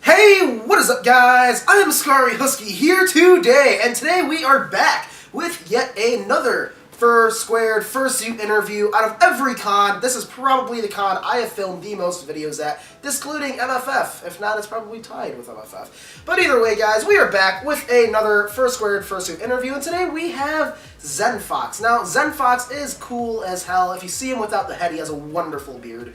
Hey, what is up, guys? I am Ascari Husky here today, and today we are back with yet another Fursuit interview. Out of every con, this is probably the con I have filmed the most videos at, excluding MFF. If not, it's probably tied with MFF. But either way, guys, we are back with another Fursuit interview, and today we have Zen Fox. Now, Zen Fox is cool as hell. If you see him without the head, he has a wonderful beard.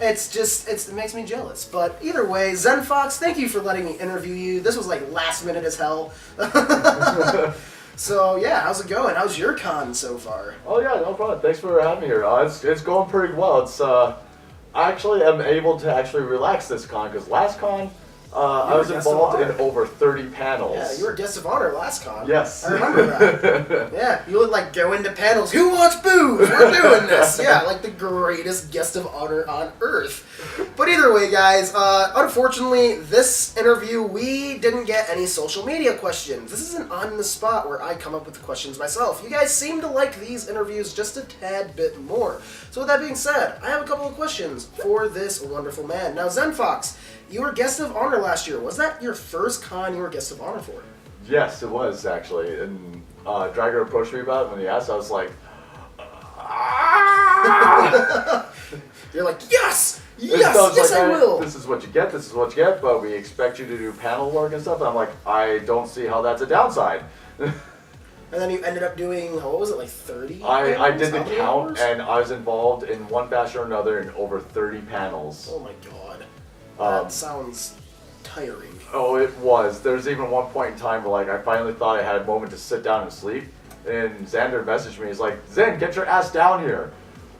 It makes me jealous. But either way, Zen Fox, thank you for letting me interview you. This was like last minute as hell. So yeah, how's it going? How's your con so far? Oh yeah, no problem. Thanks for having me here. It's going pretty well. I actually am able to actually relax this con because last con I was involved in over 30 panels. Yeah, you were guest of honor last con. Yes. I remember that. Yeah, you would like go into panels. Who wants booze? We're doing this. Yeah, like the greatest guest of honor on earth. But either way, guys, unfortunately, this interview, we didn't get any social media questions. This is an on the spot where I come up with the questions myself. You guys seem to like these interviews just a tad bit more. So with that being said, I have a couple of questions for this wonderful man. Now, Zen Fox, you were guest of honor last year. Was that your first con you were guest of honor for? Yes, it was actually. And Drager approached me about it when he asked. I was like, You're like, yes! Yes, I will! This is what you get, but we expect you to do panel work and stuff. And I'm like, I don't see how that's a downside. And then you ended up doing, what was it, like 30? I did the count, and I was involved in one fashion or another in over 30 panels. Oh my god. That sounds tiring. Oh, it was. There's even one point in time where, like, I finally thought I had a moment to sit down and sleep, and Xander messaged me. He's like, Zen, get your ass down here.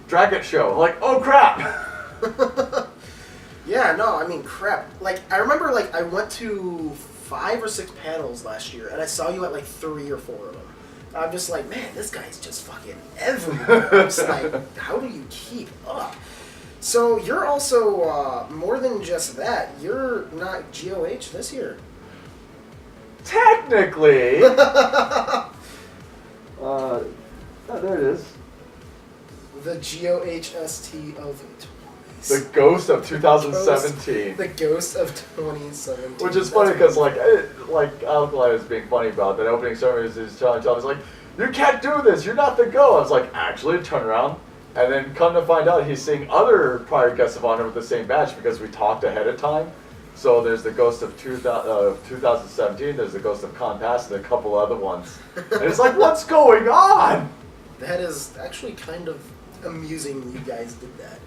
Drag It show. I'm like, oh crap! Yeah, no, I mean, crap. Like, I remember, like, I went to 5 or 6 panels last year, and I saw you at, like, 3 or 4 of them. I'm just like, man, this guy's just fucking everywhere. I'm just like, how do you keep up? So, you're also, more than just that, you're not GOH this year. Technically! There it is. The GOHST of 20. The ghost of 2017. The ghost of 2017. Which is funny because, like Alkali was being funny about that opening ceremony. He's telling us, like, you can't do this. You're not the go. I was like, actually, turn around. And then come to find out, he's seeing other prior guests of honor with the same badge because we talked ahead of time. So there's the ghost of 2017. There's the ghost of Con Pass and a couple other ones. And it's like, what's going on? That is actually kind of amusing you guys did that.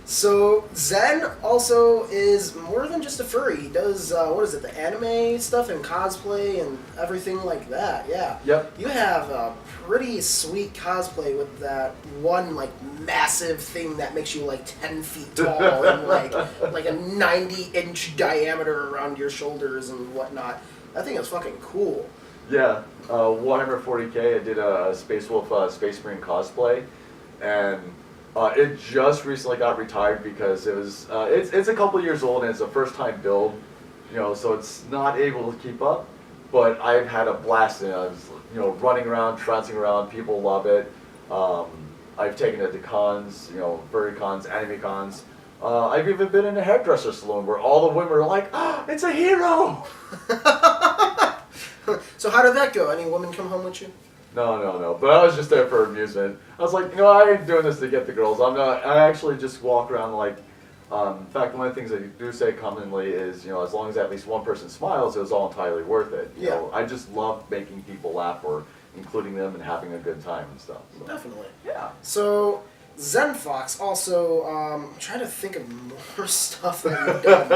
So, Zen also is more than just a furry. He does, the anime stuff and cosplay and everything like that, yeah. Yep. You have a pretty sweet cosplay with that one, like, massive thing that makes you, like, 10 feet tall and, like a 90-inch diameter around your shoulders and whatnot. I think it's fucking cool. Yeah. Warhammer 40K, I did a Space Wolf Space Marine cosplay, and it just recently got retired because it was it's a couple years old and it's a first time build, so it's not able to keep up. But I've had a blast in it. I was, running around, trouncing around. People love it. I've taken it to cons, furry cons, anime cons. I've even been in a hairdresser salon where all the women are like, "Oh, it's a hero!" So how did that go? Any women come home with you? No. But I was just there for amusement. I was like, I ain't doing this to get the girls. I actually just walk around like, in fact, one of the things I do say commonly is, as long as at least one person smiles, it was all entirely worth it. I just love making people laugh or including them and having a good time and stuff. So. Definitely. Yeah. So, Zen Fox also, I'm trying to think of more stuff that you've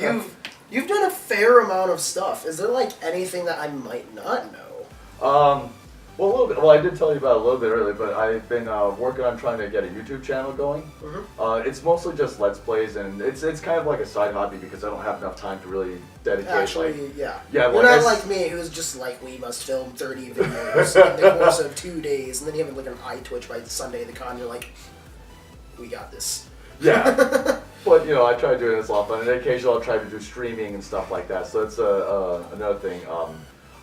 done. You've done a fair amount of stuff. Is there, like, anything that I might not know? Well, a little bit. Well, I did tell you about it a little bit earlier, but I've been working on trying to get a YouTube channel going. Mm-hmm. It's mostly just Let's Plays, and it's kind of like a side hobby because I don't have enough time to really dedicate. Actually, yeah. Yeah, you're not like me, who's just like, we must film 30 videos in the course of 2 days, and then you have like an eye twitch by Sunday of the con. You're like, we got this. Yeah. But, I try to do it as often, and occasionally I'll try to do streaming and stuff like that. So that's another thing.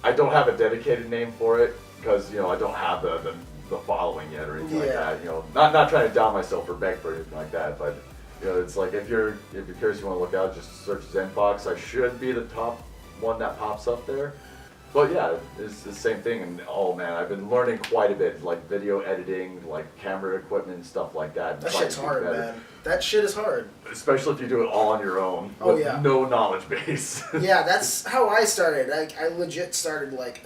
I don't have a dedicated name for it because, I don't have the following yet or anything like that. Not trying to down myself or beg for anything like that, but You know, it's like if you're curious, you want to look out, just search Zen Fox. I should be the top one that pops up there. But yeah, it's the same thing. And oh man, I've been learning quite a bit, like video editing, like camera equipment and stuff like that. That shit's hard, man. That shit is hard. Especially if you do it all on your own with no knowledge base. Yeah, that's how I started. I legit started like,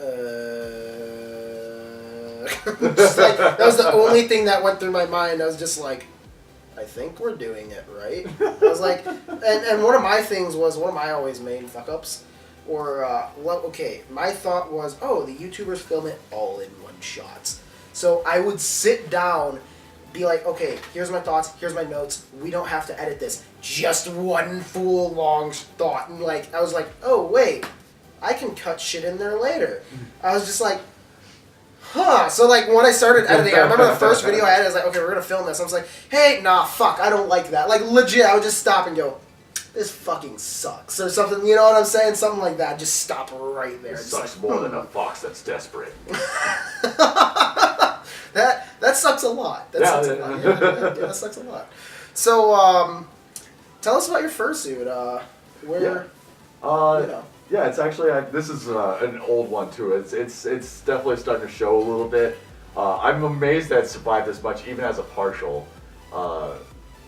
just like, that was the only thing that went through my mind. I was just like, I think we're doing it right. I was like, and one of my things was, one of my always main fuck-ups, or, well, okay, my thought was, oh, the YouTubers film it all in one shots. So I would sit down, be like, okay, here's my thoughts, here's my notes, we don't have to edit this, just one full long thought. And like, I was like, oh, wait, I can cut shit in there later. I was just like, huh. So like when I started editing, I remember the first video I edited, I was like, okay, we're gonna film this. I was like, hey, nah, fuck, I don't like that. Like legit, I would just stop and go, this fucking sucks, or something, you know what I'm saying? Something like that, just stop right there. It sucks like, more than a fox that's desperate. That sucks a lot. That sucks a lot. Yeah, that sucks a lot. So, tell us about your fursuit. Yeah, it's actually, this is an old one too. It's definitely starting to show a little bit. I'm amazed that it survived this much, even as a partial.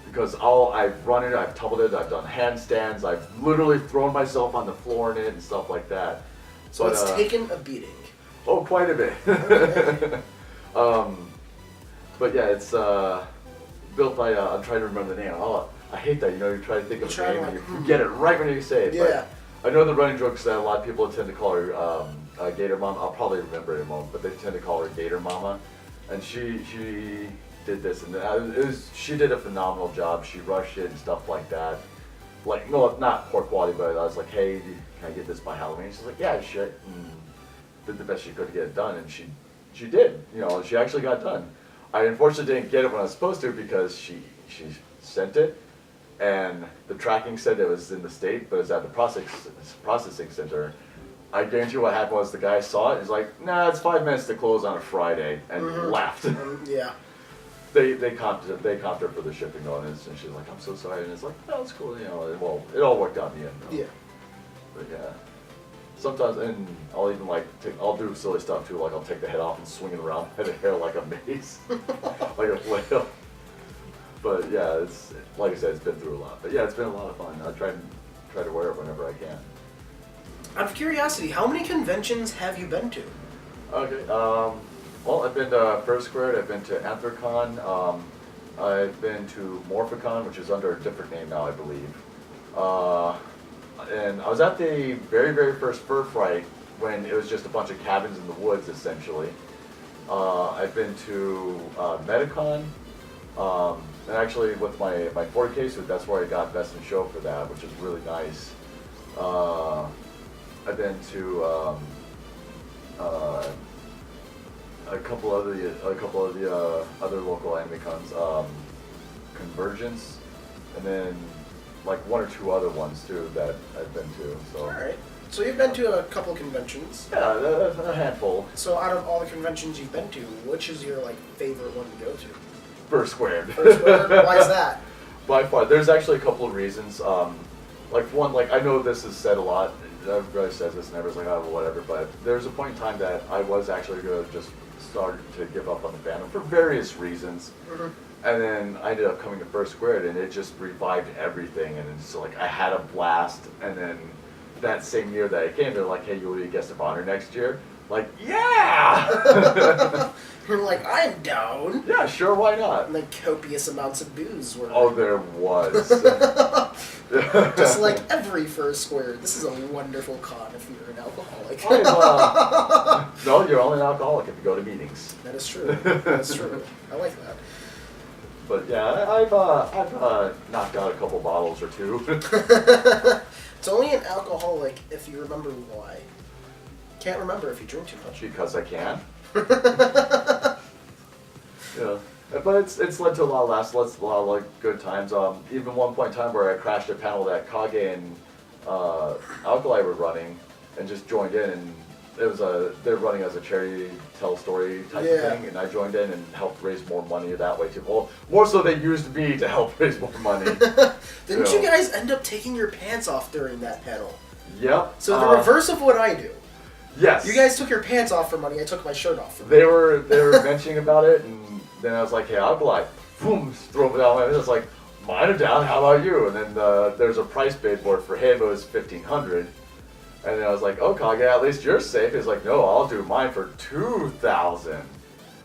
Because I've run it, I've tumbled it, I've done handstands, I've literally thrown myself on the floor in it and stuff like that. So it's taken a beating. Oh, quite a bit. Okay. But yeah, it's built by, I'm trying to remember the name. Oh, I hate that, you know, you try to think of a name and you forget it right when you say it. Yeah. But I know the running joke is that a lot of people tend to call her Gator Mama. I'll probably remember it in a moment, but they tend to call her Gator Mama. And she did this, and she did a phenomenal job. She rushed it and stuff like that. Like, no, not poor quality, but I was like, hey, can I get this by Halloween? She's like, yeah, shit. And did the best she could to get it done, and she did. You know, she actually got done. I unfortunately didn't get it when I was supposed to because she sent it, and the tracking said it was in the state, but it was at the processing center. I guarantee what happened was the guy saw it. He's like, nah, it's 5 minutes to close on a Friday, and left. Yeah. They comped her for the shipping on it, and she's like, I'm so sorry. And it's like, no, it's cool. You know, it all worked out in the end. Though. Yeah. But yeah. Sometimes, and I'll even I'll do silly stuff too, like I'll take the head off and swing it around by the hair like a mace, like a flail. But yeah, it's, like I said, it's been through a lot. But yeah, it's been a lot of fun. I try to wear it whenever I can. Out of curiosity, how many conventions have you been to? Okay, well, I've been to First Squared, I've been to Anthrocon, I've been to Morphicon, which is under a different name now, I believe. And I was at the very, very first fur fright when it was just a bunch of cabins in the woods, essentially. I've been to Metacon, and actually with my 40K suit, that's where I got Best in Show for that, which is really nice. I've been to a couple of the other local anime cons, Convergence, and then like one or two other ones too that I've been to. So. All right. So you've been to a couple conventions. Yeah, a handful. So out of all the conventions you've been to, which is your like favorite one to go to? First Squared. First Squared. Why is that? By far. There's actually a couple of reasons. Like one, like I know this is said a lot. Everybody says this and everyone's like, oh, well, whatever. But there's a point in time that I was actually going to just start to give up on the fandom for various reasons. Mm-hmm. And then I ended up coming to First Squared, and it just revived everything. And it's like I had a blast. And then that same year that I came, they're like, hey, you'll be a guest of honor next year. Like, yeah! You're like, I'm down. Yeah, sure, why not? And like copious amounts of booze were. Oh, there was. Just like every First Squared, this is a wonderful con if you're an alcoholic. No, you're only an alcoholic if you go to meetings. That is true. That's true. I like that. But yeah, I've knocked out a couple bottles or two. It's only an alcoholic if you remember why. Can't remember if you drink too much. Because I can. Yeah, but it's led to a lot of laughs, a lot of like good times. Even one point in time where I crashed a panel that Kage and Alkali were running, and just joined in, and they're running as a charity tell story type of thing, and I joined in and helped raise more money that way too. Well, more so they used me to help raise more money. Didn't you guys end up taking your pants off during that panel? Yep. So the reverse of what I do. Yes. You guys took your pants off for money. I took my shirt off for money. They were mentioning about it, and then I was like, hey, I'll go like, boom, throw them down. And it's like, mine are down. How about you? And then there's a price bid board for him. It was $1,500. And then I was like, oh, Kage, at least you're safe. He's like, no, I'll do mine for $2,000.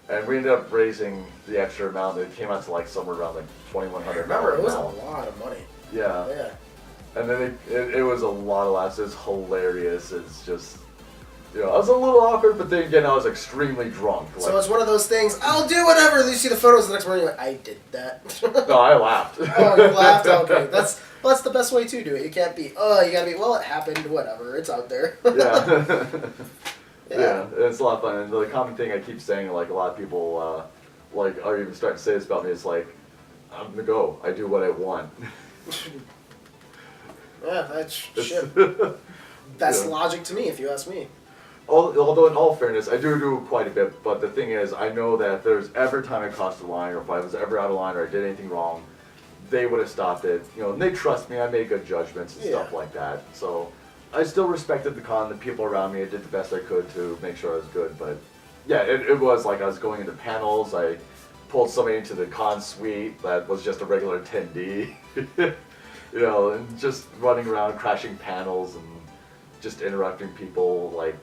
And we ended up raising the extra amount. It came out to like somewhere around like $2,100. Remember, it was a lot of money. Yeah. Yeah. And then it was a lot of laughs. It was hilarious. It's just, I was a little awkward, but then again, I was extremely drunk. Like, so it's one of those things, I'll do whatever. Then you see the photos the next morning, you're like, I did that. No, I laughed. Oh, you laughed? Okay. That's the best way to do it. You can't be, you gotta be, well, it happened, whatever. It's out there. Yeah. Yeah, it's a lot of fun. And the common thing I keep saying, like a lot of people, are even starting to say this about me, is like, I'm gonna go. I do what I want. Yeah, that's shit. That's logic to me, if you ask me. Although in all fairness, I do quite a bit, but the thing is, I know that if there's ever time I crossed the line, or if I was ever out of line, or I did anything wrong, they would have stopped it. And they trust me. I made good judgments and stuff like that. So I still respected the con, the people around me. I did the best I could to make sure I was good. But yeah, it was like I was going into panels. I pulled somebody into the con suite that was just a regular attendee. And just running around, crashing panels, and just interrupting people, like,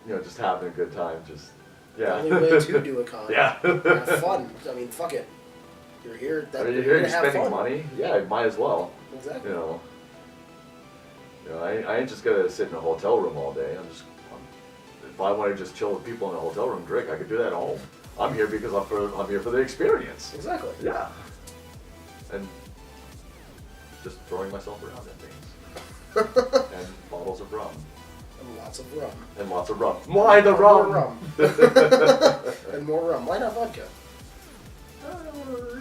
just having a good time. Just, yeah. The only way to do a con. Yeah. Have fun. I mean, fuck it. You're here. You're here. You're spending money. Yeah, might as well. Exactly. I ain't just gonna sit in a hotel room all day. If I want to just chill with people in a hotel room, drink, I could do that at home. I'm here because I'm here for the experience. Exactly. Yeah. And just throwing myself around at things. And bottles of rum. And lots of rum. And lots of rum. Why the rum? More rum. And more rum. Why not vodka?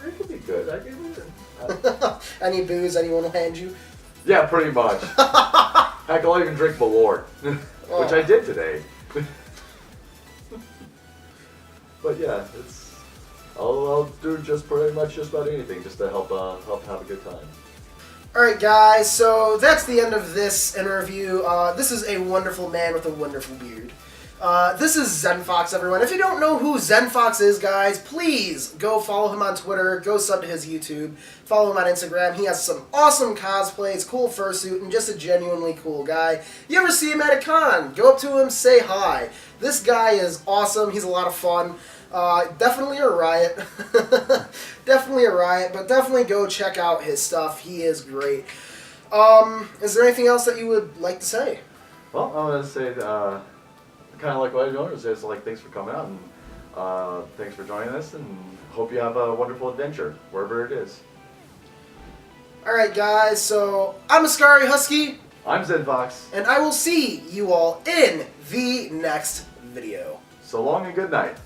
It could be good. I can Any booze anyone will hand you? Yeah, pretty much. Heck, I'll even drink Malort, which I did today. But yeah, I'll do just pretty much just about anything just to help have a good time. Alright guys, so that's the end of this interview. This is a wonderful man with a wonderful beard. This is Zen Fox, everyone. If you don't know who Zen Fox is, guys, please go follow him on Twitter, go sub to his YouTube, follow him on Instagram. He has some awesome cosplays, cool fursuit, and just a genuinely cool guy. You ever see him at a con, go up to him, say hi. This guy is awesome. He's a lot of fun. Definitely a riot. Definitely a riot, but definitely go check out his stuff. He is great. Is there anything else that you would like to say? Well, I'm going to say, kind of like what I doing is just like, thanks for coming out, and thanks for joining us, and hope you have a wonderful adventure, wherever it is. Alright guys, so I'm Ascari Husky. I'm Zen Fox. And I will see you all in the next video. So long and good night.